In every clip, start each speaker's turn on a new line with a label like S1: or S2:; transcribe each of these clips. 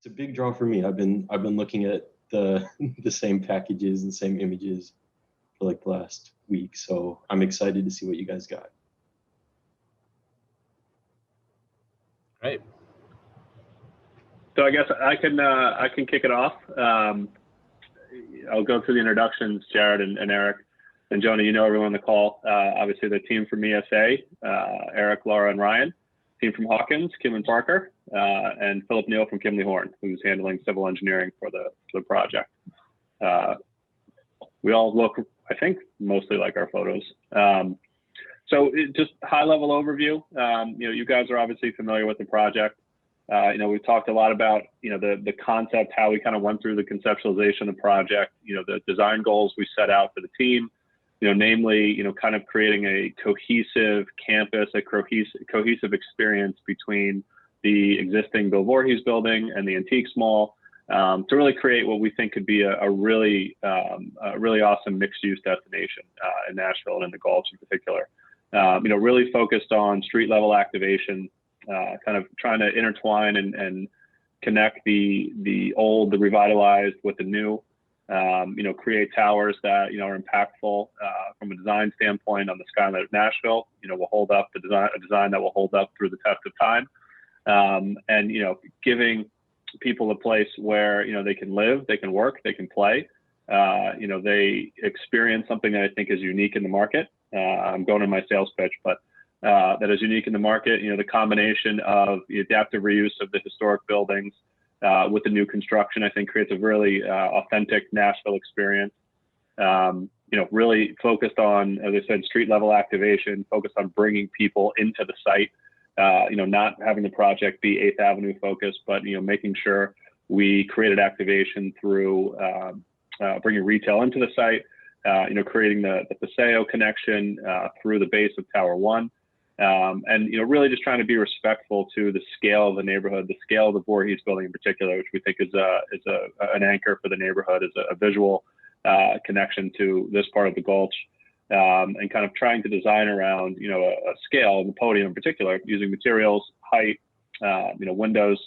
S1: it's a big draw for me. I've been looking at the the same packages and same images for like the last week, so I'm excited to see what you guys got.
S2: Great.
S3: So I guess I can kick it off. I'll go through the introductions, Jared and Eric. And Jonah, you know everyone on the call. Obviously the team from ESA, Eric, Laura, and Ryan. Team from Hawkins, Kim and Parker, and Philip Neal from Kimley Horn, who's handling civil engineering for the project. We all look, I think, mostly like our photos. So just high-level overview. You guys are obviously familiar with the project. We've talked a lot about, the concept, how we kind of went through the conceptualization of the project, the design goals we set out for the team, namely, kind of creating a cohesive campus, a cohesive experience between the existing Bill Voorhees building and the Antiques Mall, to really create what we think could be a really awesome mixed-use destination in Nashville and in the Gulch in particular. Really focused on street level activation, kind of trying to intertwine and connect the revitalized with the new, create towers that, are impactful from a design standpoint on the skyline of Nashville, will hold up a design that will hold up through the test of time. And, giving people a place where, they can live, they can work, they can play, they experience something that I think is unique in the market. I'm going in my sales pitch, but that is unique in the market. The combination of the adaptive reuse of the historic buildings with the new construction, I think creates a really authentic Nashville experience. Really focused on, as I said, street level activation, focused on bringing people into the site, not having the project be 8th Avenue focused, but, making sure we created activation through bringing retail into the site, creating the Paseo connection through the base of Tower 1. And really just trying to be respectful to the scale of the neighborhood, the scale of the Voorhees building in particular, which we think is an anchor for the neighborhood, is a visual connection to this part of the Gulch, and kind of trying to design around a scale in the podium in particular, using materials, height, windows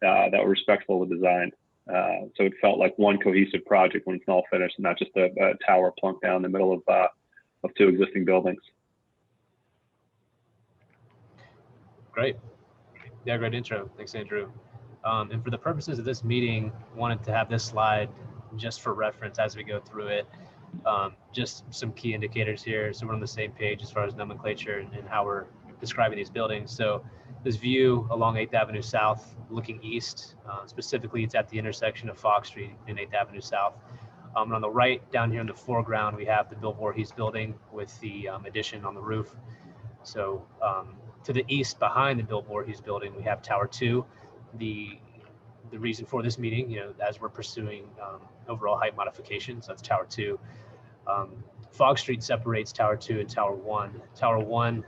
S3: that were respectful of the design. So it felt like one cohesive project when it's all finished, and not just a tower plunked down in the middle of two existing buildings.
S2: Great. Yeah, great intro. Thanks, Andrew. And for the purposes of this meeting, wanted to have this slide just for reference as we go through it. Just some key indicators here, so we're on the same page as far as nomenclature and how we're describing these buildings. So this view along 8th Avenue South, looking east, specifically it's at the intersection of Fogg Street and 8th Avenue South. And on the right, down here in the foreground, we have the Bill Voorhees building with the addition on the roof. So to the east, behind the Bill Voorhees building, we have Tower 2. The reason for this meeting, as we're pursuing overall height modification, so that's Tower 2. Fogg Street separates Tower 2 and Tower 1. Tower 1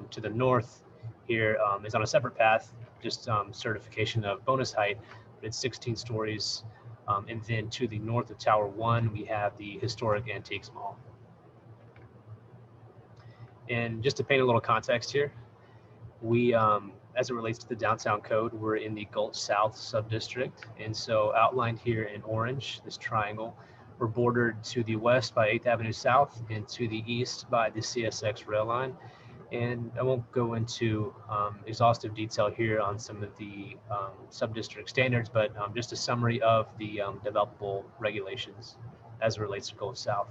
S2: to the north here is on a separate path, just certification of bonus height, but it's 16 stories. And then to the north of Tower 1, we have the historic Antiques Mall. And just to paint a little context here, we, as it relates to the downtown code, we're in the Gulch South subdistrict. And so outlined here in orange, this triangle, we're bordered to the west by 8th Avenue South and to the east by the CSX rail line. And I won't go into exhaustive detail here on some of the subdistrict standards, but just a summary of the developable regulations as it relates to Gulch South.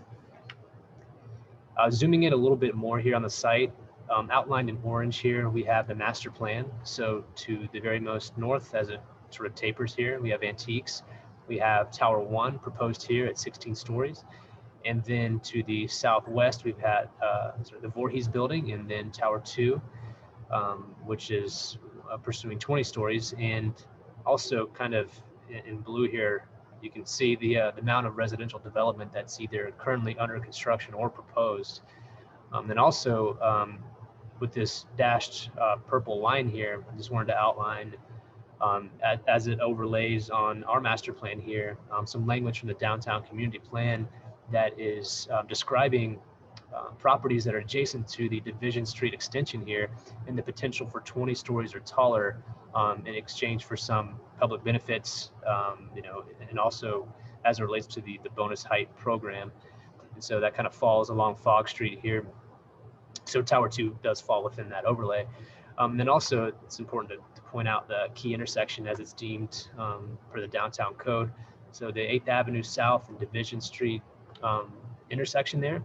S2: Zooming in a little bit more here on the site, outlined in orange here, we have the master plan. So to the very most north, as it sort of tapers here, we have Antiques. We have Tower 1 proposed here at 16 stories. And then to the southwest, we've had sort of the Voorhees building, and then Tower 2, which is pursuing 20 stories. And also kind of in blue here, you can see the amount of residential development that's either currently under construction or proposed. And also with this dashed purple line here, I just wanted to outline as it overlays on our master plan here, some language from the downtown community plan that is describing properties that are adjacent to the Division Street extension here, and the potential for 20 stories or taller in exchange for some public benefits, and also as it relates to the bonus height program. And so that kind of falls along Fogg Street here. So Tower 2 does fall within that overlay. And then also it's important to point out the key intersection as it's deemed per the downtown code. So the 8th Avenue South and Division Street intersection there,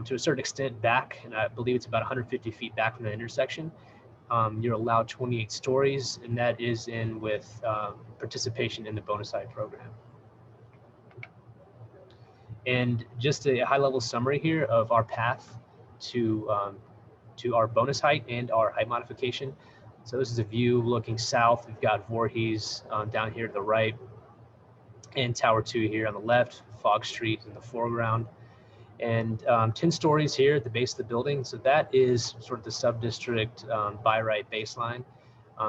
S2: to a certain extent back, and I believe it's about 150 feet back from the intersection, you're allowed 28 stories, and that is in with participation in the bonus height program. And just a high-level summary here of our path to our bonus height and our height modification. So this is a view looking south. We've got Voorhees down here to the right, and Tower 2 here on the left, Fogg Street in the foreground. And 10 stories here at the base of the building. So that is sort of the sub-district by right baseline.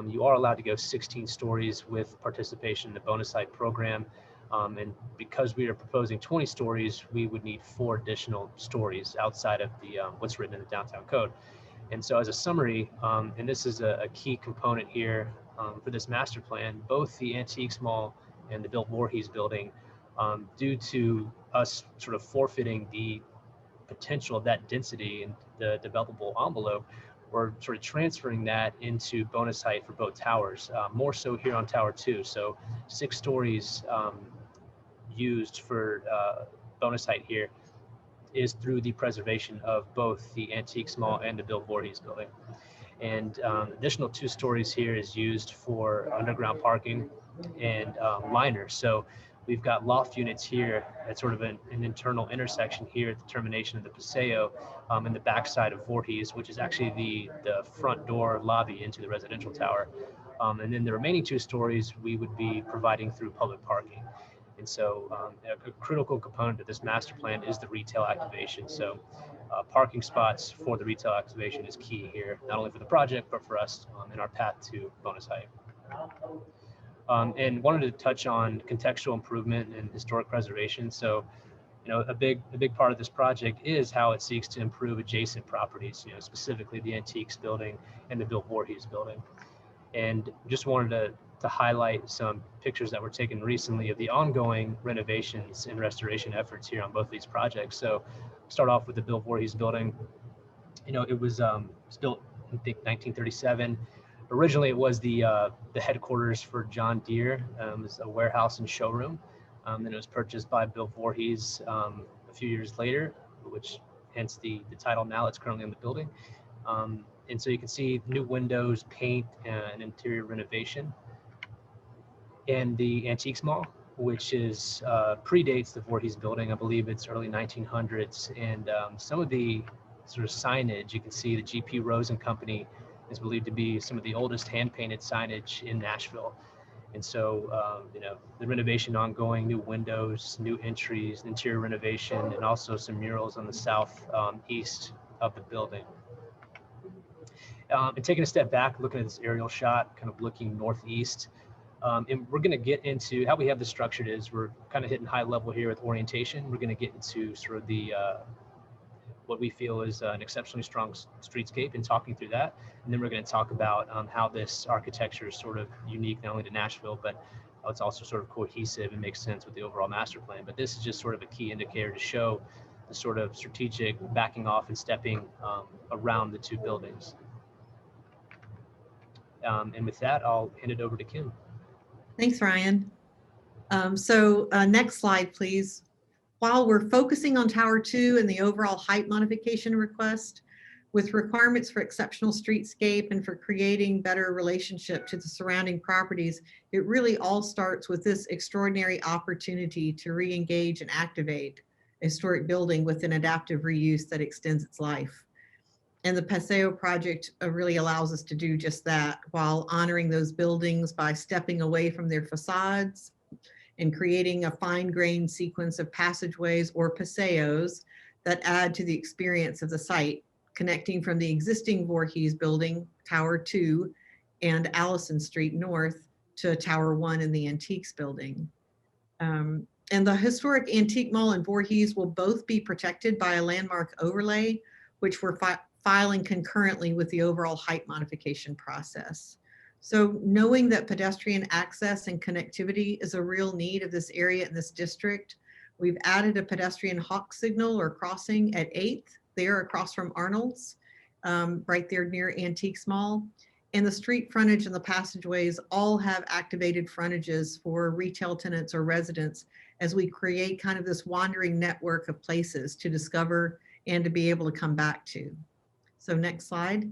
S2: You are allowed to go 16 stories with participation in the bonus height program. And because we are proposing 20 stories, we would need 4 additional stories outside of the what's written in the downtown code. And so as a summary, and this is a key component here for this master plan, both the Antiques Mall and the Bill Voorhees building, due to us sort of forfeiting the potential of that density and the developable envelope, we're sort of transferring that into bonus height for both towers, more so here on Tower 2. So 6 stories used for bonus height here is through the preservation of both the Antiques Mall and the Bill Voorhees building. And additional 2 stories here is used for underground parking and liners. So we've got loft units here at sort of an internal intersection here at the termination of the Paseo in the backside of Voorhees, which is actually the front door lobby into the residential tower. And then the remaining 2 stories we would be providing through public parking. And so a critical component of this master plan is the retail activation. So parking spots for the retail activation is key here, not only for the project, but for us in our path to bonus height. And wanted to touch on contextual improvement and historic preservation. So, a big part of this project is how it seeks to improve adjacent properties, specifically the Antiques building and the Bill Voorhees building. And just wanted to highlight some pictures that were taken recently of the ongoing renovations and restoration efforts here on both of these projects. So start off with the Bill Voorhees building. It was built, I think, 1937. Originally, it was the headquarters for John Deere. It was a warehouse and showroom. Then it was purchased by Bill Voorhees a few years later, which hence the title now that's currently in the building. And so you can see new windows, paint, and interior renovation. And the Antiques Mall, which is predates the Voorhees building. I believe it's early 1900s. And some of the sort of signage, you can see the G.P. Rose and Company is believed to be some of the oldest hand-painted signage in Nashville. And so, the renovation ongoing, new windows, new entries, interior renovation, and also some murals on the south east of the building. And taking a step back, looking at this aerial shot, kind of looking northeast, and we're going to get into how we have this structured is we're kind of hitting high level here with orientation. We're going to get into sort of the what we feel is an exceptionally strong streetscape and talking through that. And then we're going to talk about how this architecture is sort of unique, not only to Nashville, but it's also sort of cohesive and makes sense with the overall master plan. But this is just sort of a key indicator to show the sort of strategic backing off and stepping around the 2 buildings. And with that, I'll hand it over to Kim.
S4: Thanks, Ryan. Next slide, please. While we're focusing on Tower 2 and the overall height modification request, with requirements for exceptional streetscape and for creating better relationship to the surrounding properties, it really all starts with this extraordinary opportunity to re-engage and activate a historic building with an adaptive reuse that extends its life. And the Paseo project really allows us to do just that while honoring those buildings by stepping away from their facades and creating a fine-grained sequence of passageways or paseos that add to the experience of the site, connecting from the existing Voorhees building, Tower 2, and Allison Street North to Tower 1 in the Antiques building. And the historic antique mall and Voorhees will both be protected by a landmark overlay, which we're filing concurrently with the overall height modification process. So knowing that pedestrian access and connectivity is a real need of this area in this district, we've added a pedestrian hawk signal or crossing at 8th, there across from Arnold's, right there near Antiques Mall. And the street frontage and the passageways all have activated frontages for retail tenants or residents as we create kind of this wandering network of places to discover and to be able to come back to. So next slide.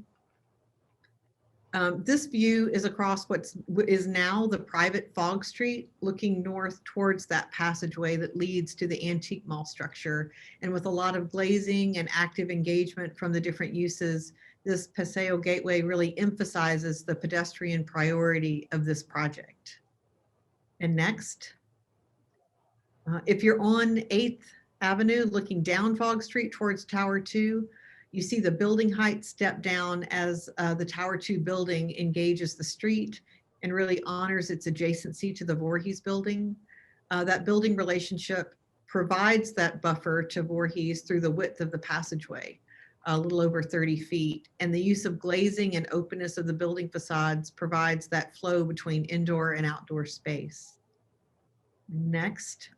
S4: This view is across what is now the private Fogg Street, looking north towards that passageway that leads to the antique mall structure. And with a lot of glazing and active engagement from the different uses, this Paseo gateway really emphasizes the pedestrian priority of this project. And next, if you're on 8th Avenue looking down Fogg Street towards Tower 2, you see the building height step down as the Tower 2 building engages the street and really honors its adjacency to the Voorhees building. That building relationship provides that buffer to Voorhees through the width of the passageway, a little over 30 feet. And the use of glazing and openness of the building facades provides that flow between indoor and outdoor space. Next.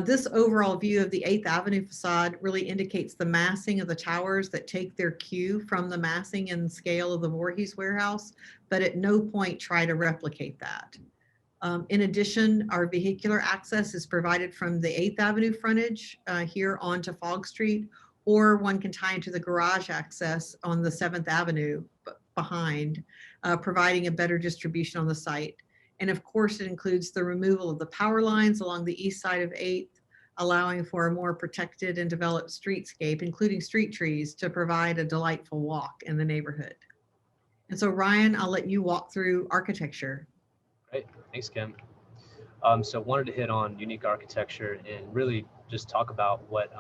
S4: This overall view of the 8th Avenue facade really indicates the massing of the towers that take their cue from the massing and scale of the Voorhees warehouse, but at no point try to replicate that. In addition, our vehicular access is provided from the 8th Avenue frontage here onto Fogg Street, or one can tie into the garage access on the 7th Avenue behind, providing a better distribution on the site. And of course, it includes the removal of the power lines along the east side of 8th, allowing for a more protected and developed streetscape, including street trees, to provide a delightful walk in the neighborhood. And so Ryan, I'll let you walk through architecture.
S2: Great, thanks, Kim. So wanted to hit on unique architecture and really just talk about what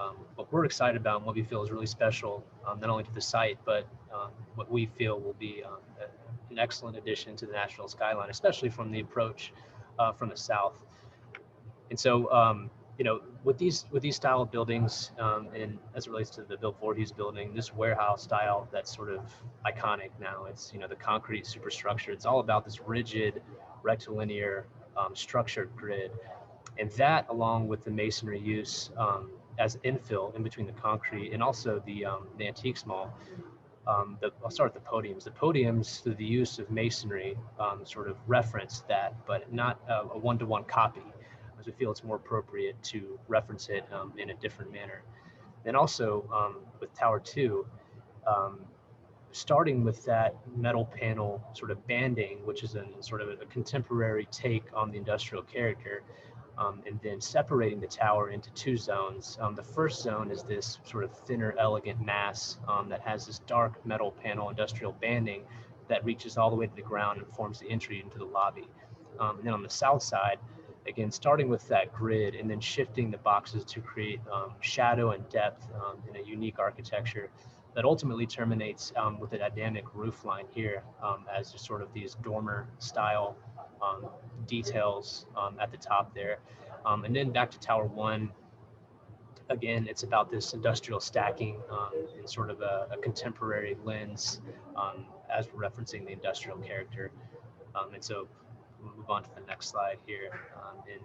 S2: we're excited about and what we feel is really special, not only to the site, but what we feel will be an excellent addition to the Nashville skyline, especially from the approach from the south. And so, you know, with these style of buildings, and as it relates to the Bill Voorhees building, this warehouse style that's sort of iconic now. It's, you know, the concrete superstructure. It's all about this rigid, rectilinear, structured grid, and that, along with the masonry use as infill in between the concrete, and also the antiques mall. I'll start with the podiums. The podiums, through the use of masonry, sort of reference that, but not a one-to-one copy, as we feel it's more appropriate to reference it in a different manner. And also with Tower 2, starting with that metal panel sort of banding, which is a sort of a contemporary take on the industrial character, and then separating the tower into two zones. The first zone is this sort of thinner, elegant mass that has this dark metal panel industrial banding that reaches all the way to the ground and forms the entry into the lobby. And then on the south side, again, starting with that grid and then shifting the boxes to create shadow and depth in a unique architecture that ultimately terminates with a dynamic roof line here as just sort of these dormer style details at the top there. And then back to Tower 1, again, it's about this industrial stacking and sort of a contemporary lens as we're referencing the industrial character. And so we'll move on to the next slide here. And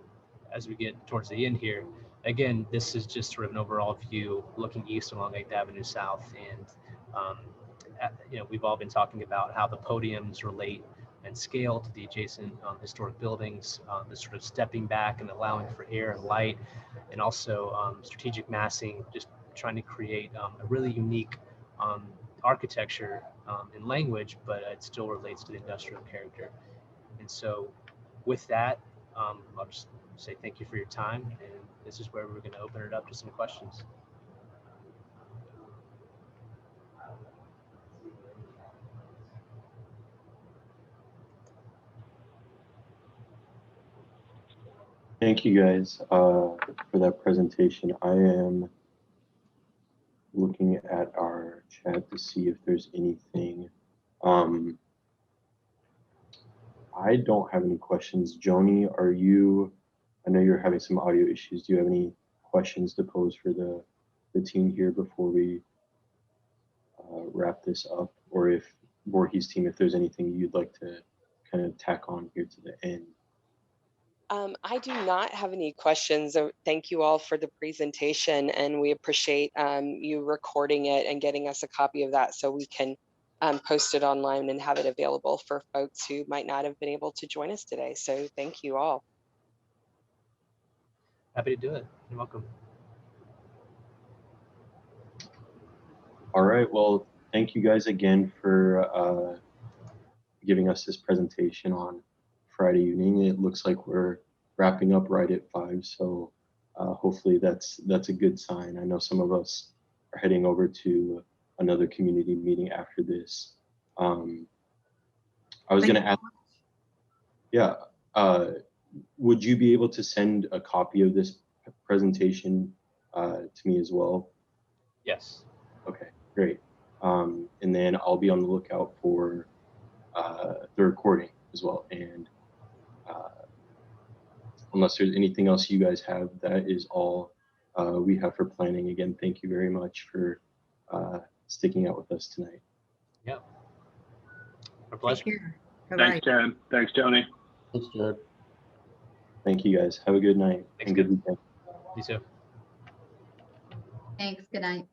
S2: as we get towards the end here, again, this is just sort of an overall view looking east along 8th Avenue South. And, you know, we've all been talking about how the podiums relate and scale to the adjacent historic buildings, the sort of stepping back and allowing for air and light, and also strategic massing, just trying to create a really unique architecture and language, but it still relates to the industrial character. And so with that, I'll just say thank you for your time, and this is where we're going to open it up to some questions.
S1: Thank you guys for that presentation. I am looking at our chat to see if there's anything. I don't have any questions. Joni, are you I know you're having some audio issues. Do you have any questions to pose for the team here before we wrap this up? Or if Voorhees team, if there's anything you'd like to kind of tack on here to the end.
S5: I do not have any questions. Thank you all for the presentation, and we appreciate you recording it and getting us a copy of that so we can post it online and have it available for folks who might not have been able to join us today. So thank you all.
S2: Happy to do it. You're welcome.
S1: All right, well, thank you guys again for giving us this presentation on Friday evening. It looks like we're wrapping up right at 5, so hopefully that's a good sign. I know some of us are heading over to another community meeting after this. I was going to ask, yeah, would you be able to send a copy of this presentation to me as well?
S2: Yes.
S1: Okay, great. And then I'll be on the lookout for the recording as well. And unless there's anything else you guys have, that is all we have for planning. Again, thank you very much for sticking out with us tonight.
S2: Yeah. Our pleasure.
S4: Take care.
S3: Thanks,
S4: Bye-bye.
S3: Jared. Thanks, Joni.
S6: Thanks, Jared.
S1: Thank you guys. Have a good night
S2: Thanks,
S1: and good
S2: guys.
S1: weekend.
S2: You too.
S7: Thanks. Good night.